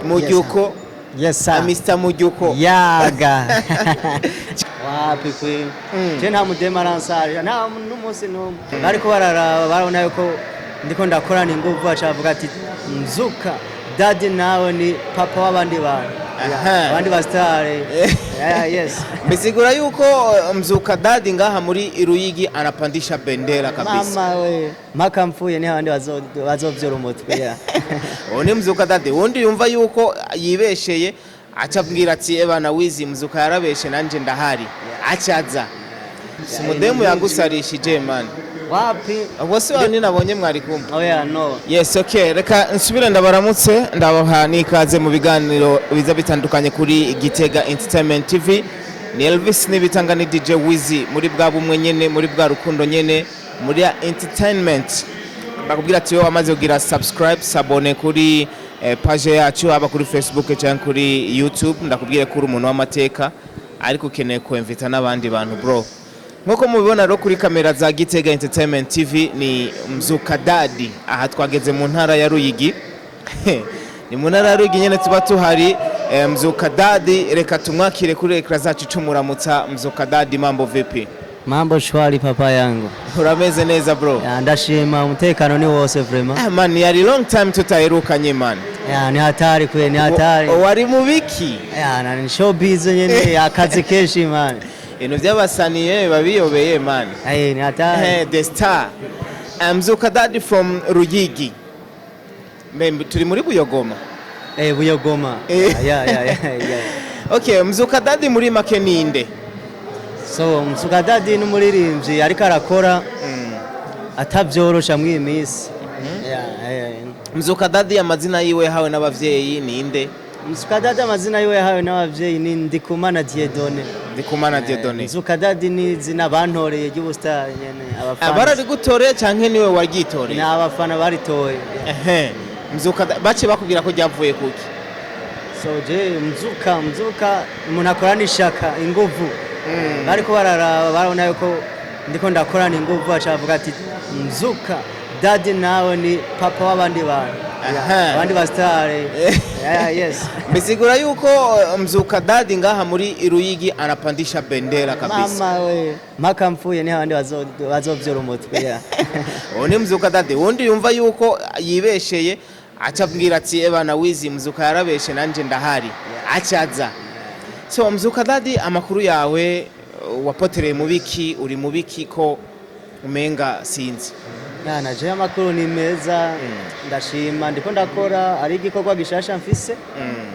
Mujuko. Yes sir. Mr. Mujuko. Yaga. Wapi kwe. Je nta mudemaransari nta n'umunsi n'umwe. Bariko bararaba barabona yuko ndiko ndakorana inguvu acavuga ati Mzuka Daddy nawe ni papa w'abandi bantu. Abandi bastare. Yes. Bisigura yuko Mzuka Daddy ngaha muri Ruyigi anapandisha bendera kabisa. Mama we maka mfuye ni abandi bazovyora umutwe. Oni Mzuka Daddy wundi yumva yuko yibesheye acabwira ati ebana wizi Mzuka yarabeshe nanje ndahari acaza simudemu yagusarishije man wapi bose wani nabonye mwari kumwe oya no yes okay reka nsubire ndabaramutse ndabaha nikaze mu biganiro biza bitandukanye kuri Gitega Entertainment TV ni Elvis nibitanga ni DJ Wizi muri bwa bumwe nyene muri bwa rukundo nyene muri entertainment bakubwira ati yo amaze kugira subscribe sabone kuri page yacu aba kuri Facebook cyangwa kuri YouTube ndakubwire ko uri umuntu w'amateka ariko ukeneye ko invita n'abandi bantu bro nkuko mubibona ro kuri kamera za Gitega Entertainment TV ni Mzuka Daddy aha twageze mu ntara ya Ruyigi ni mu ntara ya Ruyigi nyene tuba tuhari Mzuka Daddy reka tumwakire kuri ekra zacu cumuramutsa Mzuka Daddy mambo vipi mambo shwari papa yangu urameze neza bro ya ndashima umutekano ni wose vraiment man yari long time tutaherukanye man ya ni hatari kwe ni hatari wari mubiki ya na ni showbiz nyene akazi keshi man ino byabasaniye babiyobeye man ni hatari the star Mzuka Daddy from Ruyigi turi muri Buyogoma Buyogoma ya okay Mzuka Daddy muri make ninde so Mzuka Daddy n'umuririmbyi ariko arakora atavyorosha mu imisi Mzuka Daddy amazina yiwe hawe n'abavyeyi ninde Mzuka Daddy amazina yiwe hawe n'abavyeyi ni Ndikumana Diedone Mzuka Daddy ni zina bantoreye y'ubustar nyene abafana barari gutoreye canke niwe wagitoreye ni abafana baritoye Mzuka bace bakubwira ko ryavuye kuki so je Mzuka umuntu akorana ishaka inguvu bariko bararaba barabona yuko ndiko ndakorana inguvu acavuga ati Mzuka Daddy nawe ni papa w'abandi bantu abandi bastare yes bisigura yuko Mzuka Daddy ngaha muri Ruyigi anapandisha bendera kabisa mama we maka mfuye ni abandi bazovyora umutwe oni Mzuka Daddy wundi yumva yuko yibesheye acabwira ati ebana wizi Mzuka yarabeshe nanje ndahari acaza so Mzuka Daddy amakuru yawe wapotereye mubiki uri mubiki ko umenga sinzi yana je amakuru ni meza ndashima ndiko ndakora ari igikorwa gishasha mfise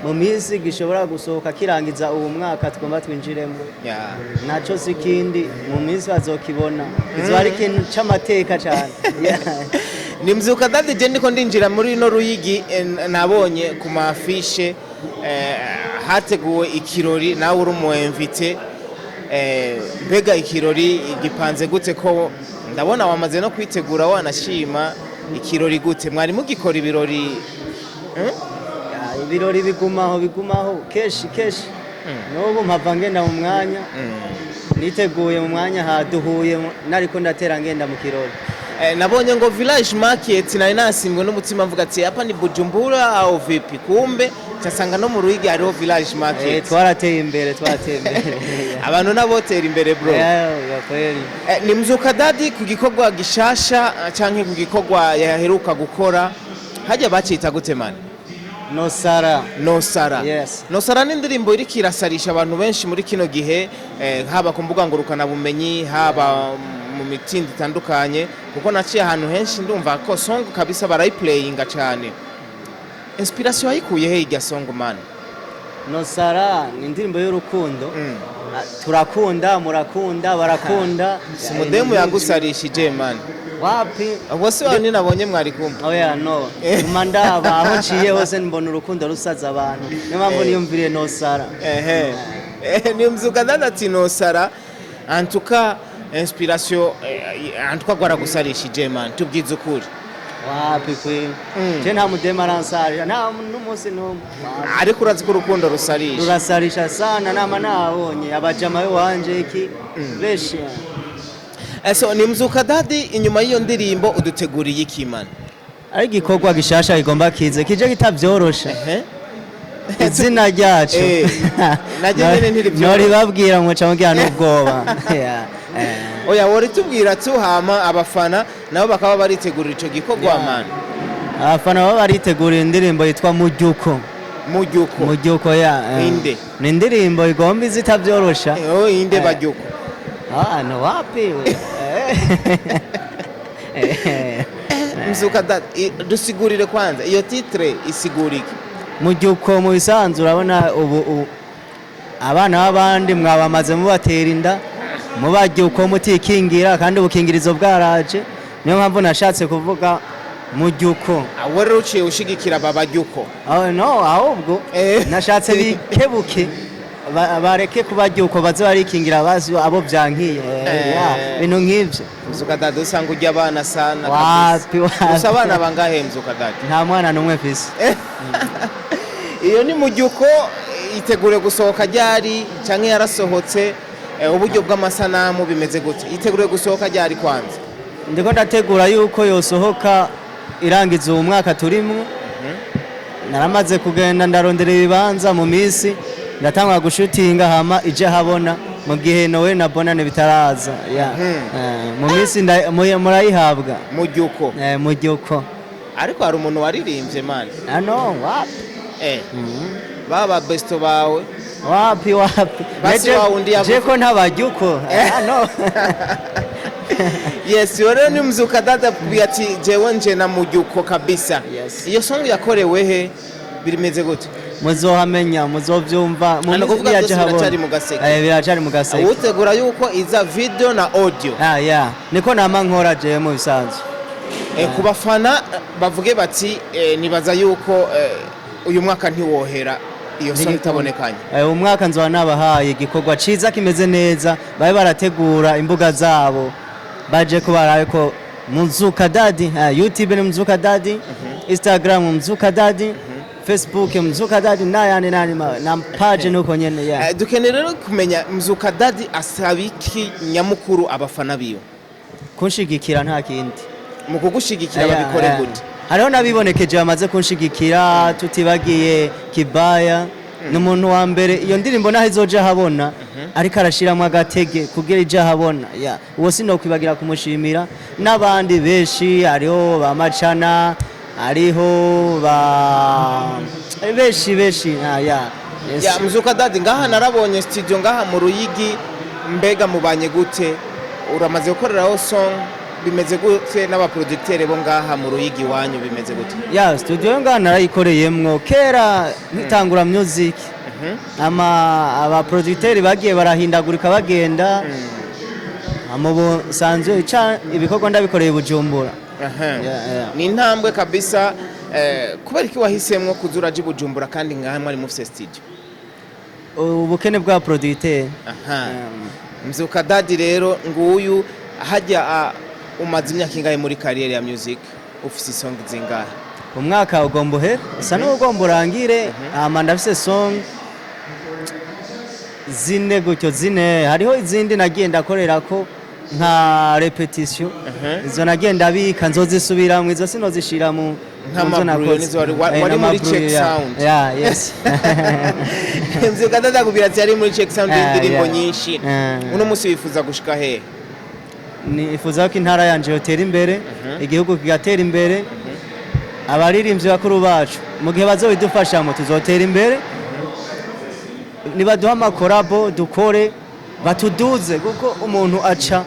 mu minsi gishobora gusohoka kirangiza ubu mwaka twumva twinjiremo naco sikindi mu minsi bazokibona izo ari kintu c'amateka cyane ni Mzuka Daddy je ndiko ndinjira muri no Ruyigi nabonye ku mafishe hateguwe ikirori nawe uri mu invite mbega ikirori gipanze gute ko ndabona wamaze no kwitegura wanashima ikirori gute mwari mugikora ibirori ibirori bigumaho keshi n'ubu mpava ngenda mu mwanya niteguye mu mwanya haduhuye nariko ndatera ngenda mu kirori nabonye ngo village market nari nasimbwe n'umutima mvuga ati hapa ni Bujumbura au vipi kumbe cyasanga no mu Ruyigi hariho village market twarateye imbere abantu nabotera imbere bro kweli ni Mzuka Daddy ku gikorwa gishasha canke ku gikorwa yaheruka gukora hajya bacita gute man Nosara yes Nosara ni indirimbo iri kirasarisha abantu benshi muri kino gihe haba ku mbuga ngurukana bumenyi haba mu mitindi itandukanye kuko naciye ahantu henshi ndumva ko song kabisa barayiplayinga cyane inspiration yayikuye he irya song man Nosara ni indirimbo y'urukundo turakunda murakunda barakunda simudemu yagusarishije man wapi bose wani nabonye mwari kumwe oya no mandaba aho nciye hose mbona urukundo rusaza abantu niyo mpamvu niyumviriye Nosara ni Mzuka Daddy ati Nosara antuka inspiration antuka gwaragusarishije man tubwize ukuri wapi kwe je nta mudemaransari nta n'umunsi n'umwe ariko urazi ko urukundo rurasarisha sana nama nabonye abajama wanje iki beshi so ni Mzuka Daddy inyuma y'iyo ndirimbo uduteguriye iki man ari gikorwa gishasha igomba kize kije kitavyorosha izina ryacu nyene ntiribyo noribabwira muca mugira n'ubwoba oya wari tubwira tuhama abafana nabo bakaba baritegurira ico gikorwa man abafana baba baritegurira indirimbo yitwa Mujuko inde ni indirimbo igomba izitavyorosha inde bajuko no wapi we Mzuka Daddy dusigurire kwanza iyo titre isigurike Mujuko mu bisanzwe urabona ubu abana b'abandi mwabamaze mubatera inda mubajuko mutikingira kandi ubukingirizo bwaraje niyo mpamvu nashatse kuvuga Mujuko awore uciye ushigikira babajuko no ahubwo nashatse bikebuke bareke kubajuko baze barikingira bazi abo byankiye bintu nk'ivyo Mzuka Daddy usanga ujya abana sana wapi gusa abana bangahe Mzuka Daddy nta mwana numwe fisi iyo ni Mujuko itegure gusohoka ryari canke yarasohotse uburyo bw'amasanamu bimeze gute itegure gusohoka ryari kwanza ndiko ndategura yuko yosohoka irangiza uwo mwaka turimo naramaze kugenda ndarondera ibibanza mu minsi ndatangwa gushutinga hama ije habona mu gihe nowe na bonane bitaraza mu minsi murayihabwa Mujuko ariko hari umuntu waririmbye man no wapi baba besto bawe wapi je ko ntabajuko no yes yore ni Mzuka Daddy akubwiye ati jewe nje na Mujuko kabisa iyo song yakorewe he birimeze gute muzohamenya muzovyumva mu kuvuga yaje habona biracari mu gaseke utegura yuko iza video na audio niko nama nkora je mu bisanzwe ku bafana bavuge bati nibaza yuko uyu mwaka ntiwohera iyo song itabonekanye umwaka nzoba nabahaye igikorwa ciza kimeze neza babe barategura imbuga zabo baje kubara ko Muzuka Daddy YouTube ni Muzuka Daddy Instagram Muzuka Daddy Facebook Muzuka Daddy na page nuko nyene dukeneye rero kumenya Mzuka Daddy asabiki nyamukuru abafana biyo kunshigikira nta kindi mu kugushigikira babikore gute hariho nabibonekeje bamaze kunshigikira tutibagiye Kibaya n'umuntu wa mbere iyo ndirimbo naho izoja habona ariko arashiramo agatege kugira ije habona uwo sinokwibagira kumushimira n'abandi benshi hariho ba Macana hariho ba benshi Mzuka Daddy ngaha narabonye studio ngaha mu Ruyigi mbega mubanye gute uramaze gukoreraho song bimeze gute n'abaproducteur bo ngaha mu Ruyigi wanyu bimeze gute studio ngaha narayikoreyemwo kera nkitangura music abaproducteur bagiye barahindagurika bagenda mu sanzwe ibikorwa ndabikoreye Bujumbura ni intambwe kabisa kubera iki wahisemwo kuzura je Bujumbura kandi ngaha mwari mufise studio ubukene bwa producteur Mzuka Daddy rero nguyu hajya umaze imyaka ingahe muri career ya music ufise song zingahe umwaka ugomba uhere usa n'ugomba urangire ndafise song zine gutyo zine hariho izindi nagiye ndakorera ko nka repetition izo nagenda bika nzozisubiramwe izo sinozishira mu wari muri check sound yes Mzuka Daddy akubwira ati ari muri check sound y'indirimbo nyinshi uno musi wifuza gushika he nifuza ko intara yanje yotera imbere igihugu kigatera imbere abaririmbyi bakuru bacu mu gihe bazobidufashamo tuzotera imbere nibaduha amakorabo dukore batuduze kuko umuntu aca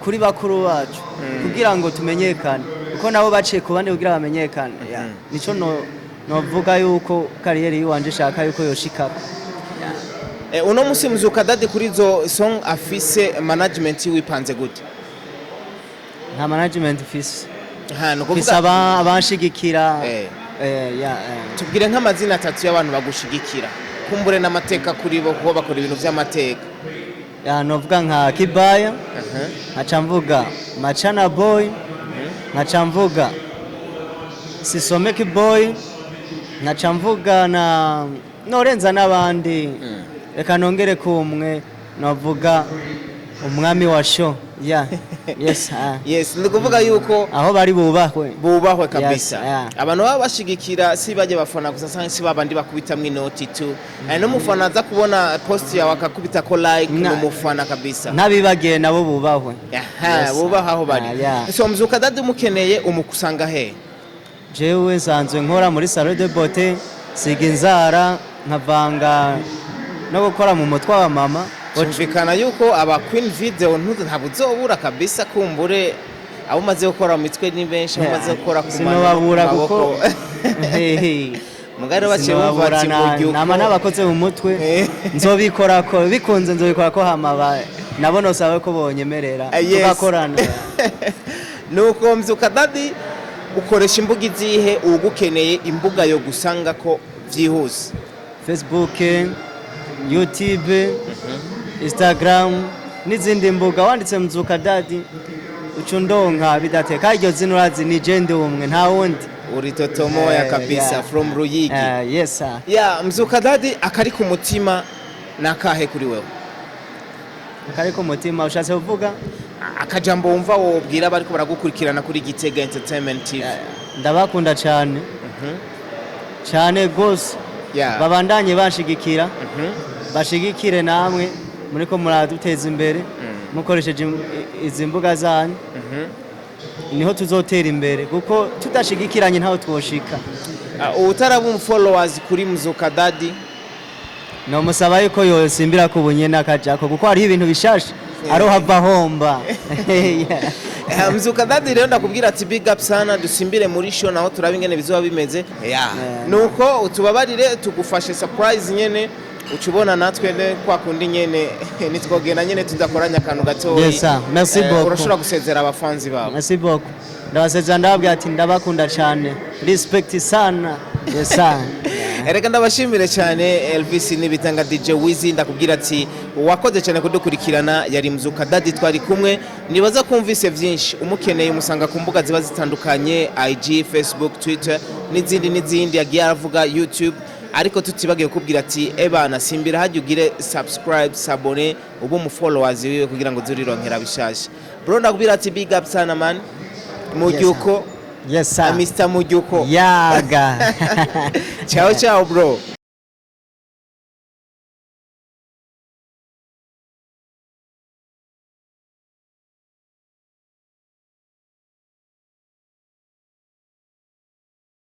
kuri bakuru bacu kugira ngo tumenyekane kuko nabo baciye ku bandi kugira bamenyekane nico novuga yuko kariyeri yiwanje shaka yuko yoshikako uno musi Mzuka Daddy kuri zo song afise management wipanze gute nta management fise no kuvuga abanshigikira tubwire nk'amazina atatu y'abantu bagushigikira kumbure n'amateka kuri bo kuko bakora ibintu by'amateka novuga nka Kibaya nkaca mvuga Macana Boy nkaca mvuga Sisomeki Boy nkaca mvuga na norenza n'abandi reka nongere kumwe novuga umwami wa show Yeah. Yes. Yes, ndi kuvuga yuko Aho bari bubahwe kabisa. Yeah. Abantu baba bashigikira si baje bafana gusa sanki si babandi bakubitamwe inoti tu. No mufana aza kubona post yawe akakubita ko like no mufana kabisa. Nabibagiye nabo bubahwe. Bubaha aho bari. So Mzuka Daddy mukeneye umukusanga he? Jewe nsanzwe nkora muri salon de beauté, siga inzara nkavanga no gukora mu mutwe wa mama. Cyumvikana yuko aba Queen Vidéo ntabwo uzobura kabisa kumbure abo maze gukora mu mitwe ni benshi maze gukora ku maboko. Mugari baciye bumva kimujyuko nama nabakoze mu mutwe nzobikora ko bikunze nzobikora ko hamaba nabona sawe ko bonyemerera tugakorana. Nuko Mzuka Daddy ukoresha imbuga izihe ugukeneye imbuga yo gusanga ko vyihuse? Facebook, YouTube, Instagram n'izindi mbuga wanditse Mzuka Daddy ucundonka bidateka iryo zino razi ni jende umwe nta wundi uri totomo ya kabisa from Ruyigi. Yes sir. Mzuka Daddy akari ku mutima nakahe kuri wewe? Akari ku mutima ushatse kuvuga akajambo wumva wobwira bariko baragukurikirana kuri Gitega Entertainment TV? Ndabakunda cyane cyane gose. Babandanye bashigikira bashigikire namwe muriko muraduteza imbere mukoresheje izi mbuga zanyu niho tuzotera imbere kuko tudashigikiranye ntaho twoshika. Utarabu followers kuri Mzuka Daddy no musaba yuko yosimbira ku bunyene akajako kuko hari ibintu bishashe aroha bahomba. Mzuka Daddy rero ndakubwira ati big up sana dusimbire muri show naho turabingene bizoba bimeze. Nuko utubabarire tugufashe surprise nyene ucubona natwe kwa kundi nyene nitwogenda nyene tudakoranya akantu gatoyi. Yes sir. Merci beaucoup. Urashobora gusezera abafanzi bawe? Merci beaucoup. Ndabasezera ndababwira ati ndabakunda cyane. Respect sana. Yes sir. Erega ndabashimire cyane Elvis nibitanga DJ Wizi ndakubwira ati wakoze cyane kudukurikirana yari Mzuka Daddy twari kumwe nibaza kumvise byinshi umukeneye umusanga ku mbuga ziba zitandukanye IG, Facebook, Twitter n'izindi yagiye aravuga YouTube ariko tutibagiye kubwira ati ebana simbira hajye ugire subscribe sabone ubu mu followers wiwe kugira ngo zurironkera bishasha. Bro ndakubwira ati big up sana man Mujuko. Yes sir. Mr. Mujuko. Yaga. Ciao ciao bro.